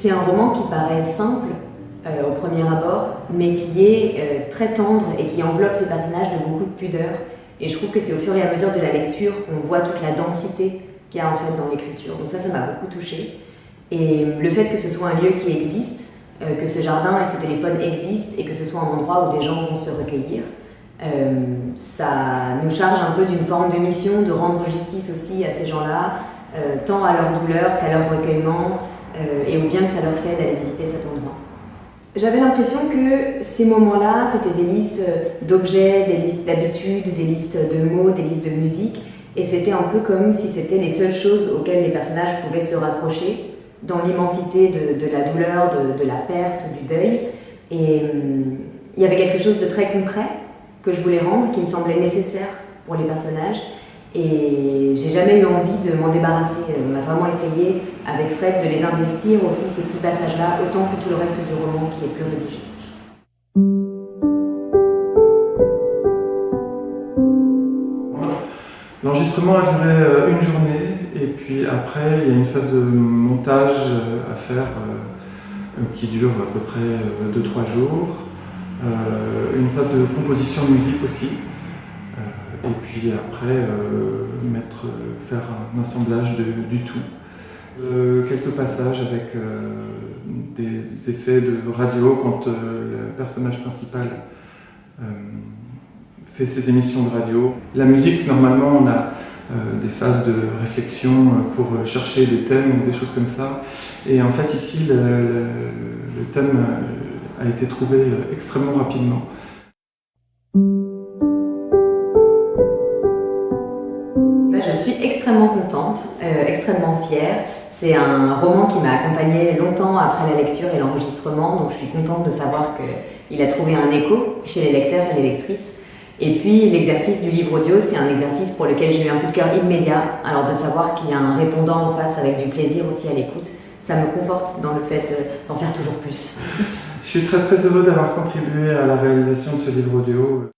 C'est un roman qui paraît simple au premier abord, mais qui est très tendre et qui enveloppe ses personnages de beaucoup de pudeur. Et je trouve que c'est au fur et à mesure de la lecture qu'on voit toute la densité qu'il y a en fait dans l'écriture. Donc ça m'a beaucoup touchée. Et le fait que ce soit un lieu qui existe, que ce jardin et ce téléphone existent et que ce soit un endroit où des gens vont se recueillir, ça nous charge un peu d'une forme de mission de rendre justice aussi à ces gens-là, tant à leur douleur qu'à leur recueillement, et au bien que ça leur fait d'aller visiter cet endroit. J'avais l'impression que ces moments-là, c'était des listes d'objets, des listes d'habitudes, des listes de mots, des listes de musique, et c'était un peu comme si c'était les seules choses auxquelles les personnages pouvaient se raccrocher dans l'immensité de la douleur, de la perte, du deuil. Et il y avait quelque chose de très concret que je voulais rendre, qui me semblait nécessaire pour les personnages. Et j'ai jamais eu envie de m'en débarrasser. On a vraiment essayé, avec Fred, de les investir aussi, ces petits passages-là, autant que tout le reste du roman qui est plus rédigé. L'enregistrement a duré une journée, et puis après, il y a une phase de montage à faire qui dure à peu près 2-3 jours. Une phase de composition de musique aussi. Et puis après, faire un assemblage du tout. Quelques passages avec des effets de radio quand le personnage principal fait ses émissions de radio. La musique, normalement, on a des phases de réflexion pour chercher des thèmes ou des choses comme ça. Et en fait, ici, le thème a été trouvé extrêmement rapidement. Je suis extrêmement contente, extrêmement fière. C'est un roman qui m'a accompagnée longtemps après la lecture et l'enregistrement, donc je suis contente de savoir qu'il a trouvé un écho chez les lecteurs et les lectrices. Et puis l'exercice du livre audio, c'est un exercice pour lequel j'ai eu un coup de cœur immédiat. Alors de savoir qu'il y a un répondant en face avec du plaisir aussi à l'écoute, ça me conforte dans le fait d'en faire toujours plus. Je suis très très heureux d'avoir contribué à la réalisation de ce livre audio.